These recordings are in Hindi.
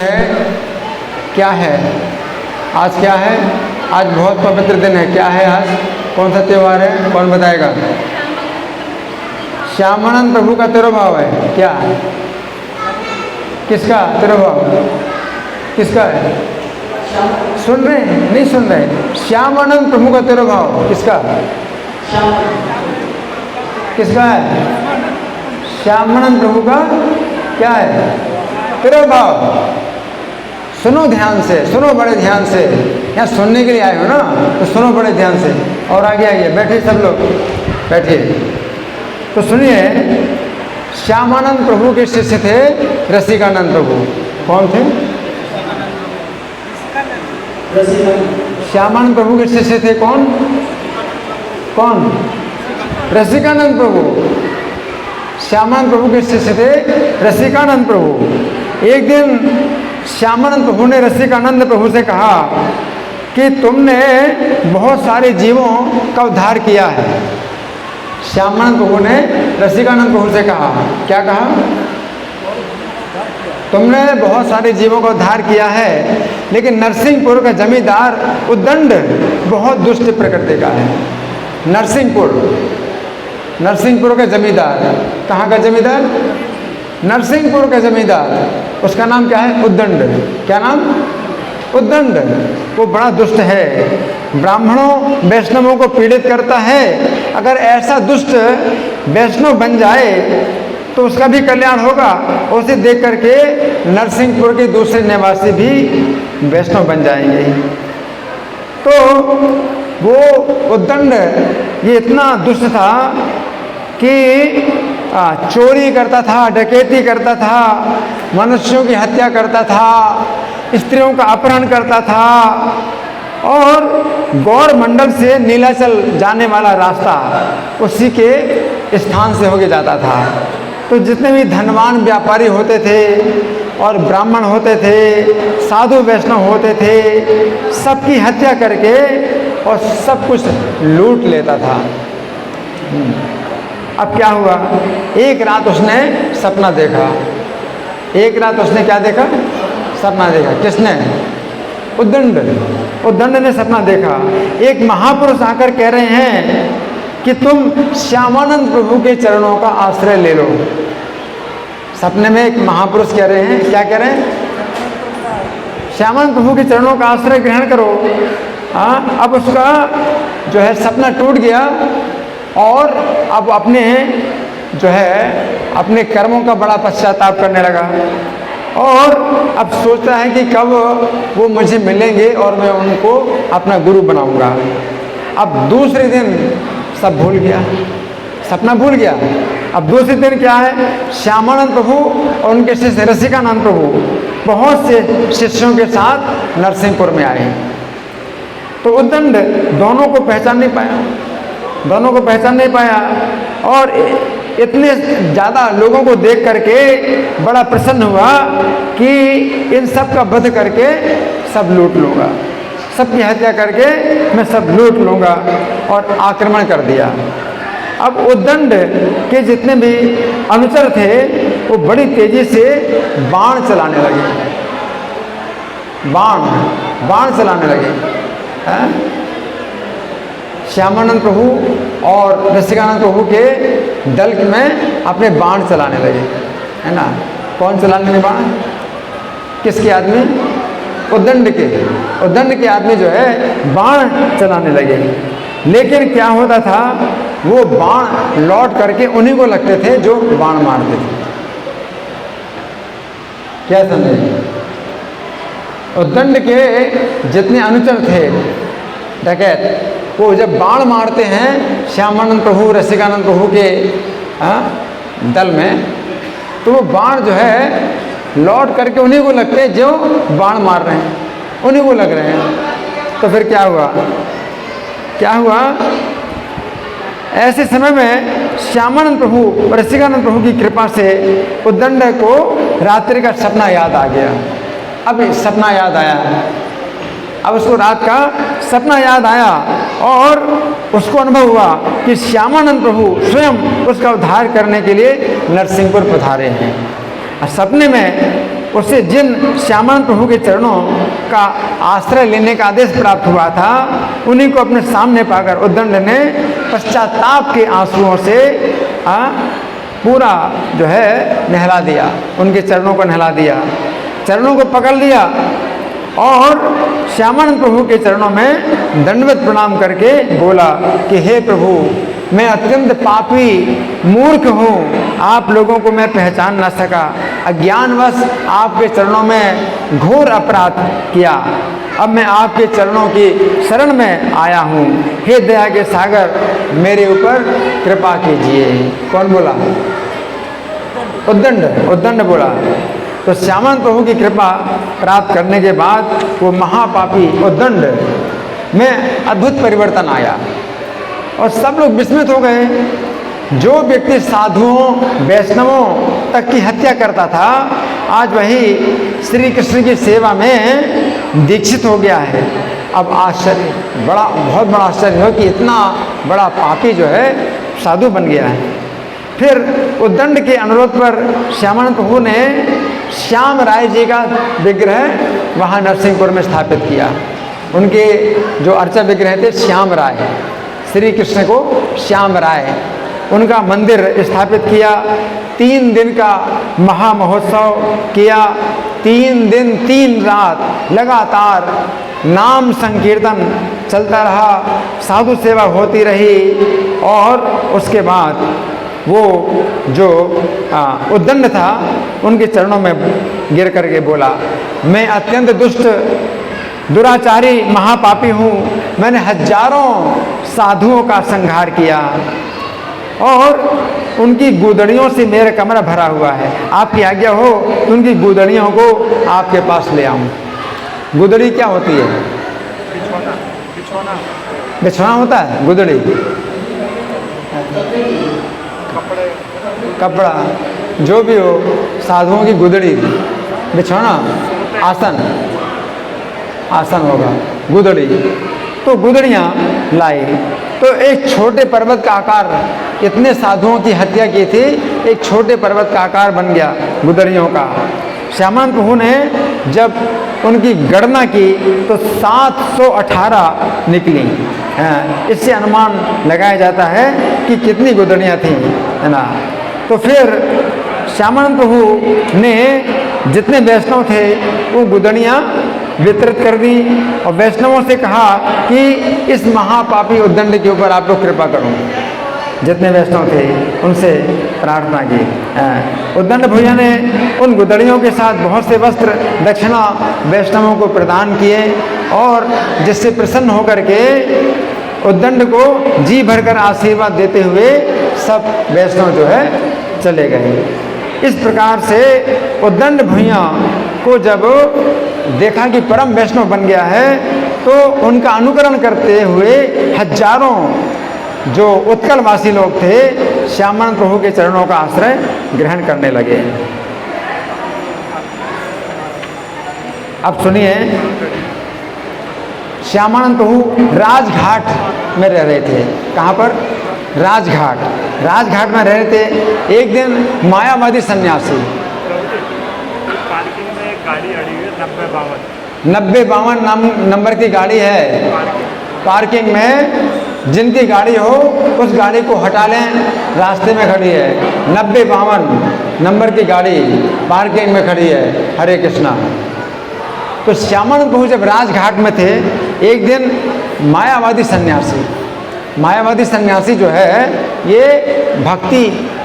है क्या है? आज क्या है? आज बहुत पवित्र दिन है। क्या है आज? कौन सा त्यौहार है? कौन बताएगा? श्यामानंद प्रभु का तिरुभाव है। क्या? किसका तिरुभाव? किसका है? सुन रहे हैं? नहीं सुन रहे? श्यामानंद प्रभु का तिरुभाव किसका? किसका है? श्यामानंद प्रभु का क्या है? तिरुभाव। सुनो ध्यान से, सुनो बड़े ध्यान से। यहाँ सुनने के लिए आए हो ना, तो सुनो बड़े ध्यान से। और आगे आइए, बैठिए सब लोग, बैठिए। तो सुनिए, श्यामानंद प्रभु के शिष्य थे रसिकानंद प्रभु। कौन थे? श्यामानंद प्रभु के शिष्य थे कौन? कौन? रसिकानंद प्रभु। श्यामानंद प्रभु के शिष्य थे रसिकानंद प्रभु। एक दिन श्यामानंद प्रभु ने रसिकानंद प्रभु से कहा कि तुमने बहुत सारे जीवों का उद्धार किया है। श्यामानंद प्रभु ने रसिकानंद प्रभु से कहा, क्या कहा? तुमने बहुत सारे जीवों का उद्धार किया है, लेकिन नरसिंहपुर का जमींदार उद्दंड बहुत दुष्ट प्रकृति का है। नरसिंहपुर का जमींदार। कहाँ का जमींदार? नरसिंहपुर का जमींदार। उसका नाम क्या है? उद्दंड। क्या नाम? उद्दंड। वो बड़ा दुष्ट है, ब्राह्मणों वैष्णवों को पीड़ित करता है। अगर ऐसा दुष्ट वैष्णव बन जाए तो उसका भी कल्याण होगा। उसे देख करके नरसिंहपुर के दूसरे निवासी भी वैष्णव बन जाएंगे। तो वो उद्दंड ये इतना दुष्ट था कि चोरी करता था, डकैती करता था, मनुष्यों की हत्या करता था, स्त्रियों का अपहरण करता था, और गौर मंडल से नीलाचल जाने वाला रास्ता उसी के स्थान से होके जाता था। तो जितने भी धनवान व्यापारी होते थे और ब्राह्मण होते थे, साधु वैष्णव होते थे, सबकी हत्या करके और सब कुछ लूट लेता था। अब क्या हुआ? एक रात उसने सपना देखा। एक रात उसने क्या देखा? सपना देखा। किसने? उद्दंड ने सपना देखा। एक महापुरुष आकर कह रहे हैं कि तुम श्यामानंद प्रभु के चरणों का आश्रय ले लो। सपने में एक महापुरुष कह रहे हैं, क्या कह रहे हैं? श्यामानंद प्रभु के चरणों का आश्रय ग्रहण करो। अब उसका जो है सपना टूट गया और अब अपने कर्मों का बड़ा पश्चाताप करने लगा, और अब सोचता है कि कब वो मुझे मिलेंगे और मैं उनको अपना गुरु बनाऊंगा। अब दूसरे दिन सब भूल गया, सपना भूल गया। अब दूसरे दिन क्या है? श्यामानंद प्रभु और उनके शिष्य रसिकानंद प्रभु बहुत से शिष्यों के साथ नरसिंहपुर में आए। तो उद्दंड दोनों को पहचान नहीं पाया और इतने ज़्यादा लोगों को देख करके बड़ा प्रसन्न हुआ कि इन सब का वध करके सब लूट लूँगा, सबकी हत्या करके मैं सब लूट लूँगा, और आक्रमण कर दिया। अब उद्दंड के जितने भी अनुचर थे वो बड़ी तेजी से बाण चलाने लगे। श्यामानंद प्रभु और रसिकानंद प्रभु के दल में अपने बाण चलाने लगे, है ना? कौन चलाने लगे बाण? किसके आदमी? उद्दंड के आदमी जो है बाण चलाने लगे। लेकिन क्या होता था? वो बाण लौट करके उन्हीं को लगते थे जो बाण मारते थे। क्या समझे? उद्दंड के जितने अनुचर थे डकैत, वो जब बाण मारते हैं श्यामानंद प्रभु रसिकानंद प्रभु के दल में, तो वो बाण जो है लौट करके उन्हीं को लगते हैं जो बाण मार रहे हैं, उन्हीं को लग रहे हैं। तो फिर क्या हुआ? ऐसे समय में श्यामानंद प्रभु और रसिकानंद प्रभु की कृपा से उद्दंड को रात्रि का सपना याद आ गया। अब सपना याद आया, अब उसको रात का सपना याद आया और उसको अनुभव हुआ कि श्यामानंद प्रभु स्वयं उसका उद्धार करने के लिए नरसिंहपुर पधारे हैं। और सपने में उसे जिन श्यामानंद प्रभु के चरणों का आश्रय लेने का आदेश प्राप्त हुआ था, उन्हीं को अपने सामने पाकर उद्दंड ने पश्चाताप के आंसुओं से पूरा जो है नहला दिया, उनके चरणों को नहला दिया, चरणों को पकड़ लिया और श्यामानंद प्रभु के चरणों में दंडवत प्रणाम करके बोला कि हे प्रभु, मैं अत्यंत पापी मूर्ख हूँ, आप लोगों को मैं पहचान न सका, अज्ञानवश आपके चरणों में घोर अपराध किया, अब मैं आपके चरणों की शरण में आया हूँ, हे दया के सागर मेरे ऊपर कृपा कीजिए। कौन बोला? उद्दंड बोला। तो श्यामानंद प्रभु की कृपा प्राप्त करने के बाद वो महापापी उद्दंड में अद्भुत परिवर्तन आया और सब लोग विस्मित हो गए। जो व्यक्ति साधुओं वैष्णवों तक की हत्या करता था, आज वही श्री कृष्ण की सेवा में दीक्षित हो गया है। अब आश्चर्य, बहुत बड़ा आश्चर्य हो कि इतना बड़ा पापी जो है साधु बन गया है। फिर उद्दंड के अनुरोध पर श्यामानंद प्रभु ने श्याम राय जी का विग्रह वहाँ नरसिंहपुर में स्थापित किया। उनके जो अर्चा विग्रह थे श्याम राय, श्री कृष्ण को श्याम राय, उनका मंदिर स्थापित किया। 3 दिन का महामहोत्सव किया। 3 दिन 3 रात लगातार नाम संकीर्तन चलता रहा, साधु सेवा होती रही और उसके बाद वो जो उद्दंड था उनके चरणों में गिर करके बोला, मैं अत्यंत दुष्ट दुराचारी महापापी हूँ, मैंने हजारों साधुओं का संहार किया और उनकी गुदड़ियों से मेरा कमरा भरा हुआ है। आपकी आज्ञा हो तो उनकी गुदड़ियों को आपके पास ले आऊं। गुदड़ी क्या होती है? बिछौना होता है। गुदड़ी कपड़ा, जो भी हो, साधुओं की गुदड़ी, बिछौना, आसन होगा, गुदड़ी। तो गुदड़ियाँ लाई, तो एक छोटे पर्वत का आकार, इतने साधुओं की हत्या की थी, एक छोटे पर्वत का आकार बन गया गुदड़ियों का। श्यामानंद प्रभु ने जब उनकी गणना की तो 718 निकली। इससे अनुमान लगाया जाता है कि कितनी गुदड़ियाँ थीं, है ना। तो फिर श्यामानंद प्रभु ने जितने वैष्णव थे वो गुदड़ियाँ वितरित कर दी और वैष्णवों से कहा कि इस महापापी उद्दंड के ऊपर आप लोग कृपा करो। जितने वैष्णव थे उनसे प्रार्थना की। उद्दंड भैया ने उन गुदड़ियों के साथ बहुत से वस्त्र दक्षिणा वैष्णवों को प्रदान किए और जिससे प्रसन्न होकर के उद्दंड को जी भरकर आशीर्वाद देते हुए सब वैष्णव जो है चले गए। इस प्रकार से उद्दंड भैया को जब देखा कि परम वैष्णव बन गया है तो उनका अनुकरण करते हुए हजारों जो उत्कलवासी लोग थे श्यामानंद प्रभु के चरणों का आश्रय ग्रहण करने लगे। अब सुनिए, श्यामानंद प्रभु राजघाट में रह रहे थे। कहाँ पर? राजघाट में रह रहे थे। एक दिन मायावादी सन्यासी, पार्किंग में एक गाड़ी अड़ी हुई है 9052 नंबर की गाड़ी है। पार्किंग में जिनकी गाड़ी हो उस गाड़ी को हटा लें, रास्ते में खड़ी है। 9052 नंबर की गाड़ी पार्किंग में खड़ी है। हरे कृष्णा। तो श्यामानंद प्रभु जब राजघाट में थे, एक दिन मायावादी सन्यासी जो है ये भक्त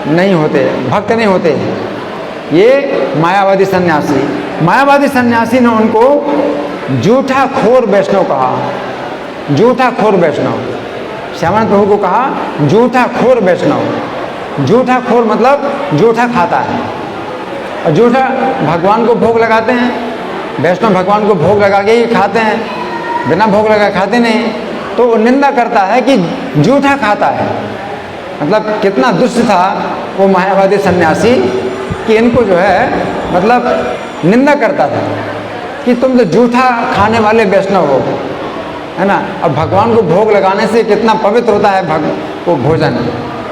नहीं होते, ये मायावादी सन्यासी ने उनको जूठा खोर वैष्णव कहा। जूठा खोर वैष्णव, श्यामानंद प्रभु को कहा जूठा खोर वैष्णव। जूठा खोर मतलब जूठा खाता है और जूठा भगवान को भोग लगाते हैं। वैष्णव भगवान को भोग लगा के ही खाते हैं, बिना भोग लगा खाते नहीं। तो वो निंदा करता है कि जूठा खाता है। मतलब कितना दुष्ट था वो मायावादी सन्यासी कि इनको जो है मतलब निंदा करता था कि तुम तो जूठा खाने वाले वैष्णव हो, है ना। अब भगवान को भोग लगाने से कितना पवित्र होता है वो भोजन,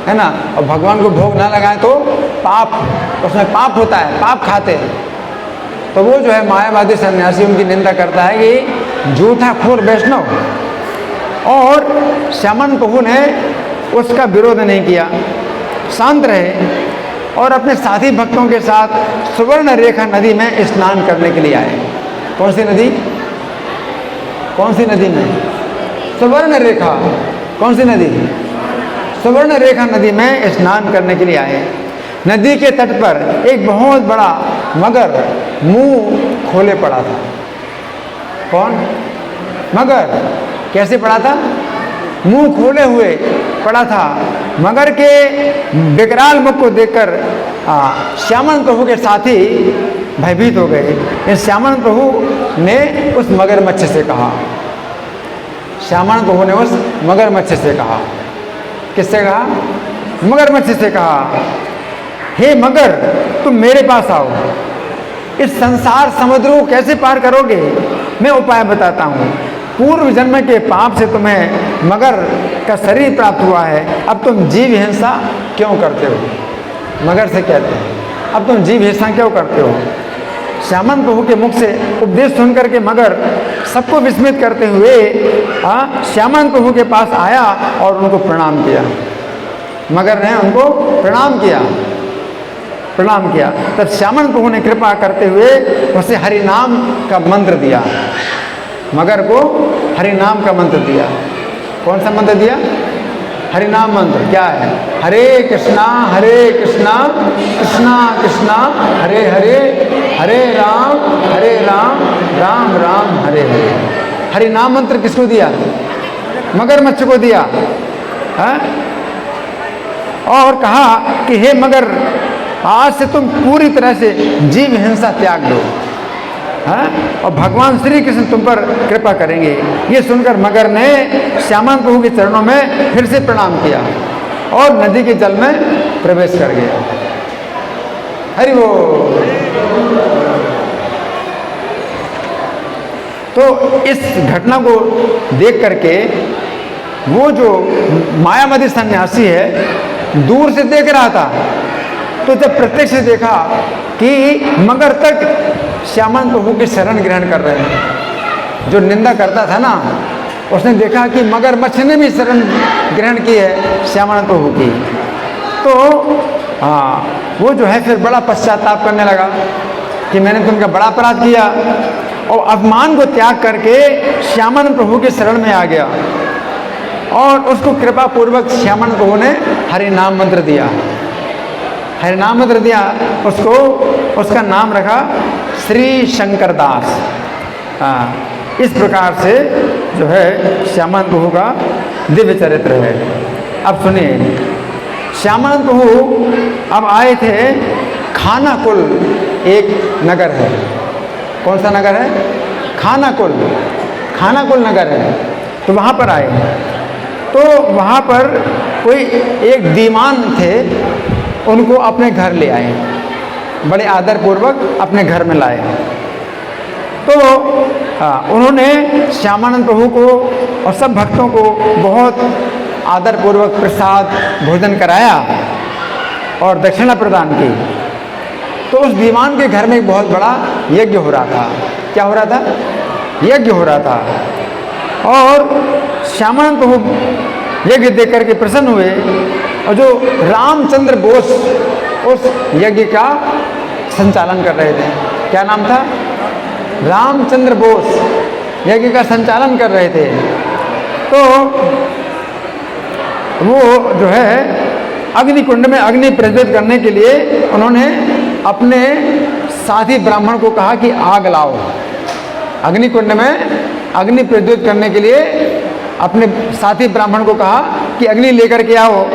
है ना। और भगवान को भोग ना लगाए तो पाप, उसमें पाप होता है, पाप खाते हैं। तो वो जो है मायावादी सन्यासी उनकी निंदा करता है कि झूठा खोर वैष्णव। और श्यामन प्रभु ने उसका विरोध नहीं किया, शांत रहे और अपने साथी भक्तों के साथ सुवर्ण रेखा नदी में स्नान करने के लिए आए। कौन सी नदी? कौन सी नदी में? सुवर्ण रेखा। कौन सी नदी? सुवर्ण रेखा नदी में स्नान करने के लिए आए। नदी के तट पर एक बहुत बड़ा मगर मुंह खोले पड़ा था। कौन? मगर। कैसे पड़ा था? मुंह खोले हुए पड़ा था। मगर के विकराल मुख को देखकर श्यामन प्रभु के साथी भयभीत हो गए। इस श्यामन प्रभु ने उस मगरमच्छ से कहा, श्यामन प्रभु ने उस मगरमच्छ से कहा, किससे कहा? मगरमच्छ से कहा, हे मगर, तुम मेरे पास आओ। इस संसार समुद्र को कैसे पार करोगे? मैं उपाय बताता हूँ। पूर्व जन्म के पाप से तुम्हें मगर का शरीर प्राप्त हुआ है। अब तुम जीव हिंसा क्यों करते हो? मगर से कहते हैं, अब तुम जीव हिंसा क्यों करते हो? श्यामन प्रभु के मुख से उपदेश सुनकर के मगर सबको विस्मित करते हुए श्यामन प्रभु के पास आया और उनको प्रणाम किया। मगर ने उनको प्रणाम किया। तब श्यामन प्रभु ने कृपा करते हुए उसे हरि नाम का मंत्र दिया। मगर को हरि नाम का मंत्र दिया। कौन सा मंत्र दिया? हरि नाम मंत्र। क्या है? हरे कृष्णा कृष्णा कृष्णा हरे हरे, हरे राम राम राम हरे हरे। हरि नाम मंत्र किसको दिया? मगरमच्छ को दिया। है? और कहा कि हे मगर, आज से तुम पूरी तरह से जीव हिंसा त्याग दो। हाँ? और भगवान श्री कृष्ण तुम पर कृपा करेंगे। ये सुनकर मगर ने श्यामन प्रभु के चरणों में फिर से प्रणाम किया और नदी के जल में प्रवेश कर गया। हरि बोल। तो इस घटना को देख करके वो जो मायावादी सन्यासी है दूर से देख रहा था, तो जब प्रत्यक्ष देखा कि मगर तक श्यामन प्रभु की शरण ग्रहण कर रहे हैं, जो निंदा करता था ना, उसने देखा कि मगरमच्छ ने भी शरण ग्रहण की है श्यामन प्रभु की। तो वो जो है फिर बड़ा पश्चाताप करने लगा कि मैंने तुमका बड़ा अपराध किया, और अपमान को त्याग करके श्यामन प्रभु के शरण में आ गया और उसको कृपा पूर्वक श्यामन प्रभु ने हरि नाम मंत्र दिया। हरि नाम मंत्र दिया उसको, उसका नाम रखा श्री शंकर दास। इस प्रकार से जो है श्यामन प्रभु का दिव्य चरित्र है। अब सुनिए, श्यामन प्रभु अब आए थे खानाकुल, एक नगर है। कौन सा नगर है? खानाकुल। खानाकुल नगर है। तो वहाँ पर आए, तो वहाँ पर कोई एक दीवान थे, उनको अपने घर ले आए, बड़े आदर पूर्वक अपने घर में लाए। तो उन्होंने श्यामानंद प्रभु को और सब भक्तों को बहुत आदर पूर्वक प्रसाद भोजन कराया और दक्षिणा प्रदान की। तो उस दीवान के घर में एक बहुत बड़ा यज्ञ हो रहा था। क्या हो रहा था? यज्ञ हो रहा था। और श्यामानंद प्रभु यज्ञ देख करके प्रसन्न हुए, और जो रामचंद्र बोस उस यज्ञ का संचालन कर रहे थे। क्या नाम था? रामचंद्र बोस यज्ञ का संचालन कर रहे थे। तो वो जो है अग्निकुंड में अग्नि प्रज्वलित करने के लिए उन्होंने अपने साथी ब्राह्मण को कहा कि आग लाओ। अग्निकुंड में अग्नि प्रज्वलित करने के लिए अपने साथी ब्राह्मण को कहा कि अग्नि लेकर के आओ।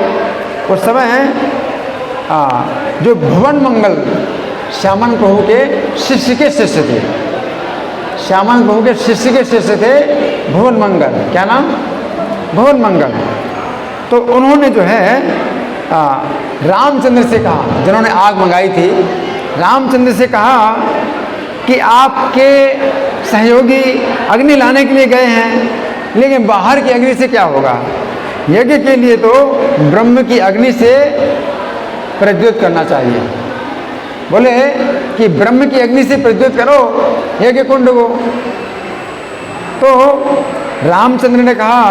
उस समय जो भुवन मंगल श्यामन प्रभु के शिष्य के शिष्य थे, श्यामन प्रभु के शिष्य के शिष्य थे भुवन मंगल। क्या नाम? भुवन मंगल। तो उन्होंने जो है रामचंद्र से कहा, जिन्होंने आग मंगाई थी, रामचंद्र से कहा कि आपके सहयोगी अग्नि लाने के लिए गए हैं, लेकिन बाहर की अग्नि से क्या होगा? यज्ञ के लिए तो ब्रह्म की अग्नि से प्रज्वलित करना चाहिए। बोले कि ब्रह्म की अग्नि से प्रज्वलित करो यज्ञ कुंड को। तो रामचंद्र ने कहा,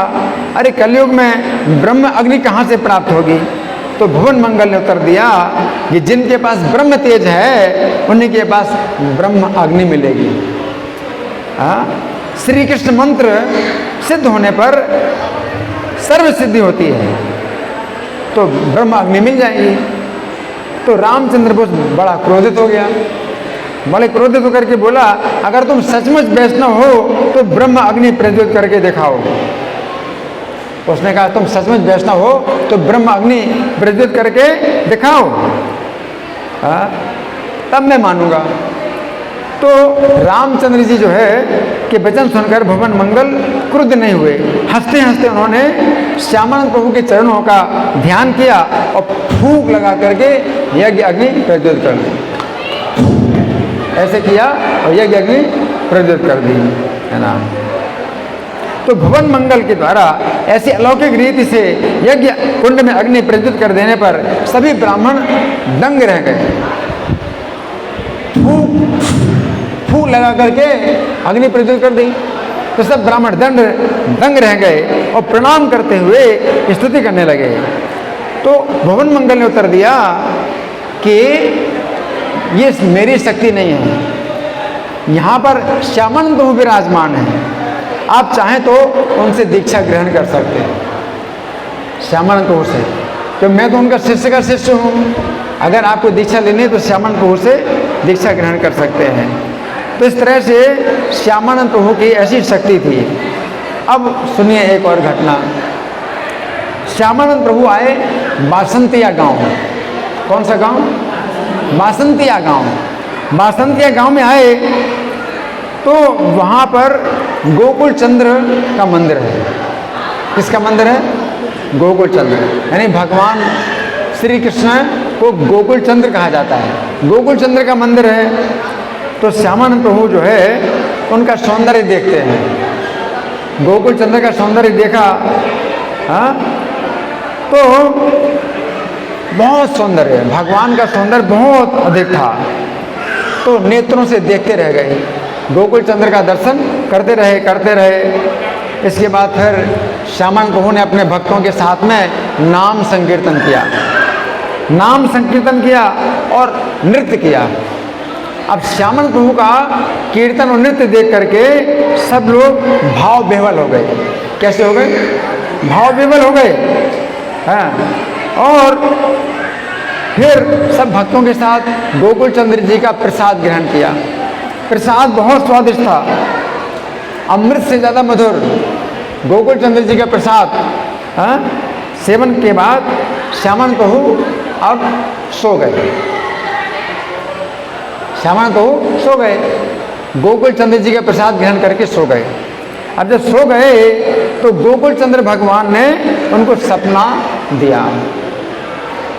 अरे कलयुग में ब्रह्म अग्नि कहाँ से प्राप्त होगी? तो भुवन मंगल ने उत्तर दिया कि जिनके पास ब्रह्म तेज है उन्हीं के पास ब्रह्म अग्नि मिलेगी। श्री कृष्ण मंत्र सिद्ध होने पर सर्व सिद्धि होती है, तो ब्रह्म अग्नि मिल जाएगी। तो रामचंद्र बहुत बड़ा क्रोधित हो गया, बड़े क्रोधित होकर के बोला, अगर तुम सचमुच वैष्णव हो तो ब्रह्म अग्नि प्रज्वलित करके दिखाओ। उसने कहा, तुम सचमुच वैष्णव हो तो ब्रह्म अग्नि प्रज्वलित करके दिखाओ, तब मैं मानूंगा। तो रामचंद्र जी जो है कि वचन सुनकर भुवन मंगल क्रुद्ध नहीं हुए, हंसते हंसते उन्होंने श्यामानंद प्रभु के चरणों का ध्यान किया और फूंक लगा करके यज्ञ अग्नि प्रज्वलित कर दी। ऐसे किया और यज्ञ अग्नि प्रज्वलित कर दी, है ना। तो भुवन मंगल के द्वारा ऐसी अलौकिक रीति से यज्ञ कुंड में अग्नि प्रज्वलित कर देने पर सभी ब्राह्मण दंग रह गए। फूंक लगा करके अग्नि प्रज्वलित कर दी तो सब ब्राह्मण दंग रह गए और प्रणाम करते हुए स्तुति करने लगे। तो भुवन मंगल ने उत्तर दिया कि ये मेरी शक्ति नहीं है, यहाँ पर श्यामानंद प्रभु विराजमान है, आप चाहें तो उनसे दीक्षा ग्रहण कर सकते हैं, श्यामानंद प्रभु से, तो मैं तो उनका शिष्य का शिष्य हूँ। अगर आपको दीक्षा लेनी है तो श्यामानंद प्रभु से दीक्षा ग्रहण कर सकते हैं। तो इस तरह से श्यामानंद प्रभु की ऐसी शक्ति थी। अब सुनिए एक और घटना। श्यामानंद प्रभु आए बासंतिया गांव। कौन सा गांव? बासंतिया गांव। बासंतिया गांव में आए तो वहाँ पर गोकुल चंद्र का मंदिर है। किसका मंदिर है? गोकुल चंद्र, यानी भगवान श्री कृष्ण को गोकुल चंद्र कहा जाता है। गोकुल चंद्र का मंदिर है। तो श्यामानंद प्रभु जो है उनका सौंदर्य देखते हैं। गोकुल चंद्र का सौंदर्य देखा, तो बहुत सौंदर्य, भगवान का सौंदर्य बहुत अधिक था। तो नेत्रों से देखते रह गए, गोकुल चंद्र का दर्शन करते रहे। इसके बाद फिर श्यामानंद प्रभु ने अपने भक्तों के साथ में नाम संकीर्तन किया और नृत्य किया। अब श्यामानंद प्रभु का कीर्तन और नृत्य देख करके सब लोग भाव विह्वल हो गए। कैसे हो गए? भाव विह्वल हो गए, हाँ। और फिर सब भक्तों के साथ गोकुल चंद्र जी का प्रसाद ग्रहण किया। प्रसाद बहुत स्वादिष्ट था, अमृत से ज़्यादा मधुर। गोकुल चंद्र जी का प्रसाद सेवन के बाद श्यामानंद प्रभु अब सो गए। श्यामानंद प्रभु सो गए, गोकुल चंद्र जी का प्रसाद ग्रहण करके सो गए। अब जब सो गए तो गोकुल चंद्र भगवान ने उनको सपना दिया।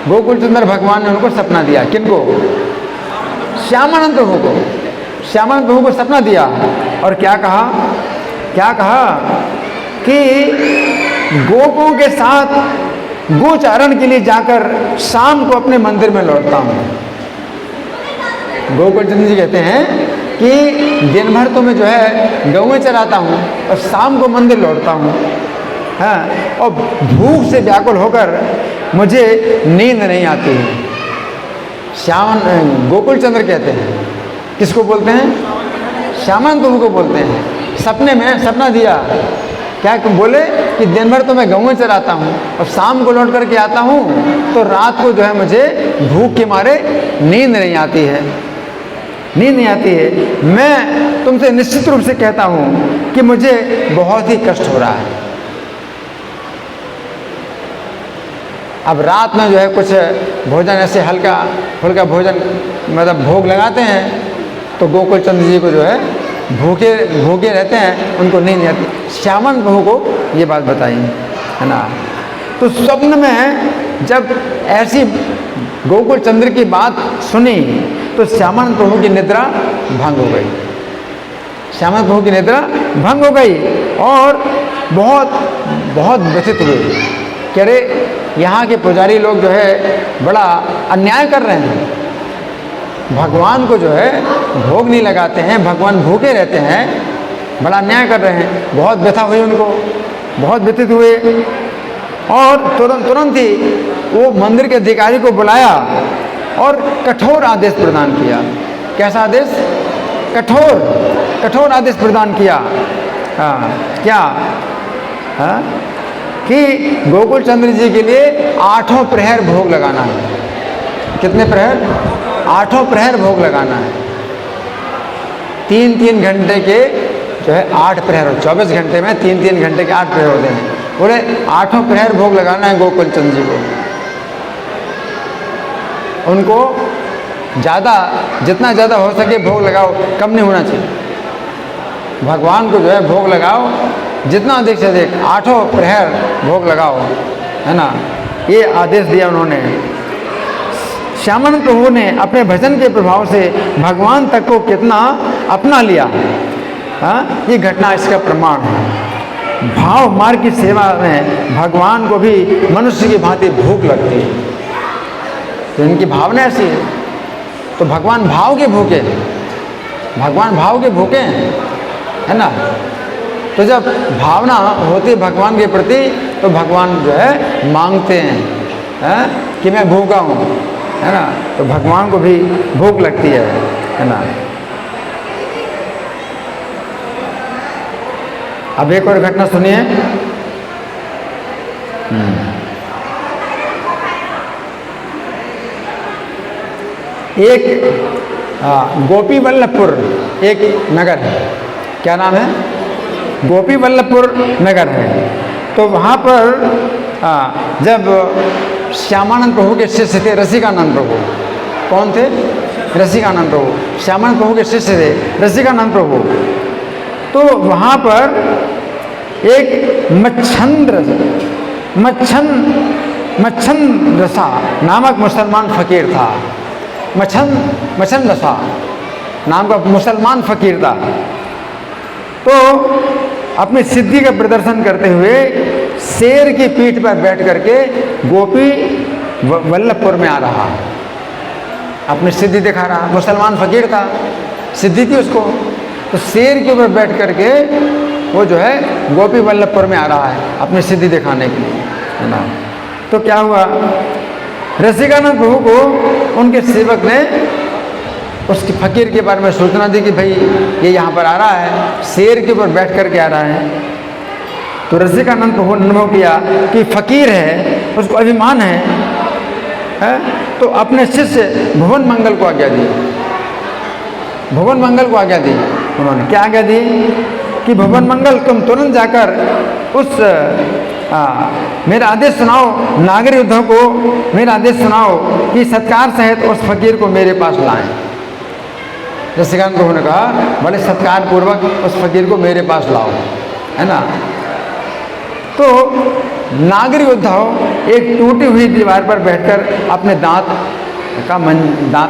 गोकुल चंद्र भगवान ने उनको सपना दिया। किनको? श्यामानंद प्रभु को। श्यामानंद प्रभु को सपना दिया और क्या कहा कि गोपों के साथ गोचारण के लिए जाकर शाम को अपने मंदिर में लौटता हूँ। गोकुल चंद्र जी कहते हैं कि दिन भर तो मैं जो है गौएं चराता हूँ और शाम को मंदिर लौटता हूँ, हाँ, और भूख से व्याकुल होकर मुझे नींद नहीं आती है। गोकुल चंद्र कहते हैं, किसको बोलते हैं? श्यामानंद प्रभु को बोलते हैं। सपने में सपना दिया, क्या बोले कि दिन भर तो मैं गौएं चराता हूँ और शाम को लौट करके आता हूँ तो रात को जो है मुझे भूख के मारे नींद नहीं आती है। मैं तुमसे निश्चित रूप से कहता हूँ कि मुझे बहुत ही कष्ट हो रहा है। अब रात में जो है कुछ भोजन ऐसे हल्का फुल्का भोजन मतलब भोग लगाते हैं तो गोकुल चंद्र जी को जो है भूखे रहते हैं, उनको नींद नहीं आती। श्यामानंद प्रभु को ये बात बताई, है ना। तो स्वप्न में जब ऐसी गोकुल चंद्र की बात सुनी तो श्यामानंद प्रभु की निद्रा भंग हो गई। श्यामानंद प्रभु की निद्रा भंग हो गई और बहुत व्यथित हुए कि अरे यहाँ के पुजारी लोग जो है बड़ा अन्याय कर रहे हैं, भगवान को जो है भोग नहीं लगाते हैं, भगवान भूखे रहते हैं, बड़ा अन्याय कर रहे हैं। बहुत व्यथा हुई उनको, बहुत व्यथित हुए और तुरंत ही वो मंदिर के अधिकारी को बुलाया और कठोर आदेश प्रदान किया। कैसा आदेश? कठोर आदेश प्रदान किया। हाँ, क्या? हाँ, कि गोकुल चंद्र जी के लिए 8 प्रहर भोग लगाना है। कितने प्रहर? 8 प्रहर भोग लगाना है। 3-3 घंटे के जो है 8 प्रहर, 24 घंटे में 3-3 घंटे के 8 प्रहर होते हैं। बोले 8 प्रहर भोग लगाना है गोकुल चंद्र जी को। उनको जितना ज़्यादा हो सके भोग लगाओ, कम नहीं होना चाहिए। भगवान को जो है भोग लगाओ, जितना अधिक से अधिक 8 प्रहर भोग लगाओ, है ना, ये आदेश दिया उन्होंने। श्यामानंद प्रभु ने अपने भजन के प्रभाव से भगवान तक को कितना अपना लिया, हाँ, ये घटना इसका प्रमाण है। भाव मार्ग की सेवा में भगवान को भी मनुष्य की भांति भूख लगती है, तो इनकी भावना ऐसी है। तो भगवान भाव के भूखे, भगवान भाव के भूखे हैं, है ना। तो जब भावना होती है भगवान के प्रति, तो भगवान जो है मांगते हैं, कि मैं भूखा हूँ, है ना। तो भगवान को भी भूख लगती है ना। अब एक और घटना सुनिए। एक गोपी वल्लभपुर एक नगर है। क्या नाम है? गोपी वल्लभपुर नगर है। तो वहाँ पर जब श्यामानंद प्रभु के शिष्य थे रसिकानंद प्रभु। कौन थे? रसिकानंद प्रभु। श्यामानंद प्रभु के शिष्य थे रसिकानंद प्रभु। तो वहाँ पर एक मच्छंद रसा नामक मुसलमान फकीर था। मच्छंद रसा नाम का मुसलमान फकीर था। तो अपनी सिद्धि का प्रदर्शन करते हुए शेर की पीठ पर बैठ करके गोपी वल्लभपुर में आ रहा, अपनी सिद्धि दिखा रहा। मुसलमान फकीर था, सिद्धि थी उसको। तो शेर के ऊपर बैठ करके वो जो है गोपी वल्लभपुर में आ रहा है अपनी सिद्धि दिखाने के लिए, है ना। तो क्या हुआ, रसिकानंद प्रभु को उनके सेवक ने उसके फकीर के बारे में सूचना दी कि भाई ये यहाँ पर आ रहा है, शेर के ऊपर बैठ करके आ रहा है। तो रसिकानंद प्रभु ने अनुभव किया कि फकीर है, उसको अभिमान है। तो अपने शिष्य भुवन मंगल को आज्ञा दी। भुवन मंगल को आज्ञा दी उन्होंने। क्या आज्ञा दी? कि भुवन मंगल तुम तुरंत जाकर उस मेरा आदेश सुनाओ, नागरी उद्धव को मेरा आदेश सुनाओ कि सत्कार सहित उस फकीर को मेरे पास लाएं। रसिकानंद प्रभु ने कहा बड़े सत्कार पूर्वक उस फकीर को मेरे पास लाओ, है ना। तो नागरी उद्धव एक टूटी हुई दीवार पर बैठकर अपने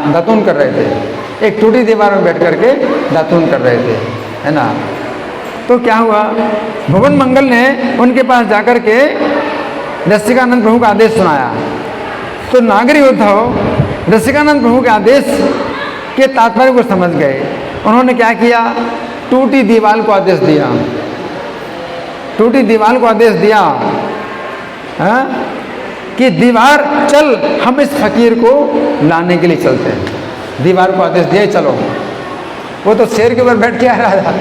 दातून कर रहे थे। एक टूटी दीवार में बैठ करके दातून कर रहे थे, है ना। तो क्या हुआ, भुवन मंगल ने उनके पास जाकर के रसिकानंद प्रभु का आदेश सुनाया। तो नागरी उद्धव रसिकानंद प्रभु के आदेश के तात्पर्य को समझ गए। उन्होंने क्या किया, टूटी दीवार को आदेश दिया। टूटी दीवार को आदेश दिया कि दीवार चल, हम इस फकीर को लाने के लिए चलते हैं। दीवार को आदेश दिया चलो। वो तो शेर के ऊपर बैठ के आ रहा था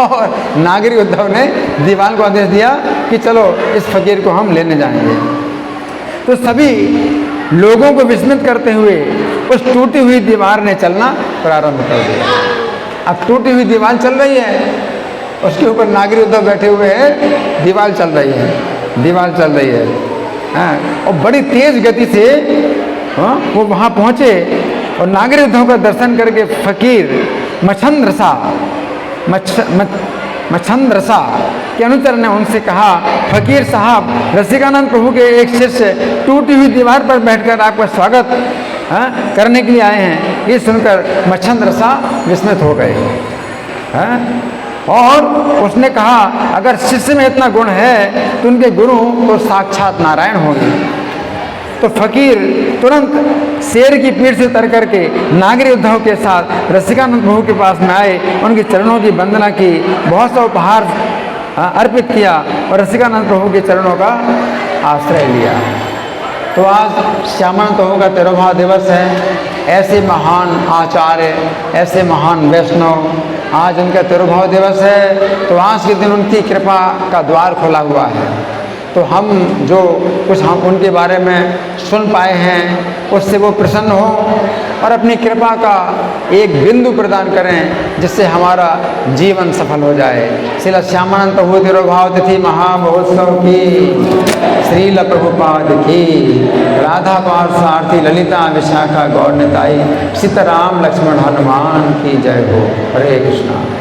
और नागरी उद्धव ने दीवार को आदेश दिया कि चलो इस फकीर को हम लेने जाएंगे। तो सभी लोगों को विस्मित करते हुए उस टूटी हुई दीवार ने चलना प्रारंभ कर दिया। अब टूटी हुई दीवार चल रही है, उसके ऊपर नागरी उद्धव बैठे हुए हैं, दीवार चल रही है, दीवार चल रही है। और बड़ी तेज गति से वो वहाँ पहुँचे और नागरी उद्धव का दर्शन करके फकीर मच्छंद रसा के अनुचर ने उनसे कहा, फकीर साहब, रसिकानंद प्रभु के एक शिष्य टूटी हुई दीवार पर बैठकर आपका स्वागत करने के लिए आए हैं। ये सुनकर मच्छंद रसा विस्मित हो गए। और उसने कहा, अगर शिष्य में इतना गुण है तो उनके गुरु तो साक्षात नारायण होंगे। तो फकीर तुरंत शेर की पीठ से उतर करके नागरी उद्धव के साथ रसिकानंद प्रभु के पास में आए, उनके चरणों की वंदना की, बहुत सा उपहार अर्पित किया और रसिकानंद प्रभु के चरणों का आश्रय लिया। तो आज श्यामानंद प्रभु का तिरुभाव दिवस है। ऐसे महान आचार्य, ऐसे महान वैष्णव, आज उनका तिरुभाव दिवस है, तो आज के दिन उनकी कृपा का द्वार खुला हुआ है। तो हम जो कुछ हम उनके बारे में सुन पाए हैं उससे वो प्रसन्न हो और अपनी कृपा का एक बिंदु प्रदान करें जिससे हमारा जीवन सफल हो जाए। श्रील श्यामानंद प्रभु तिरुभाव तिथि महामहोत्सव की, श्रील प्रभुपाद की, राधा पार्थ ललिता विशाखा गौर निताई, सीताराम लक्ष्मण हनुमान की जय हो। हरे कृष्णा।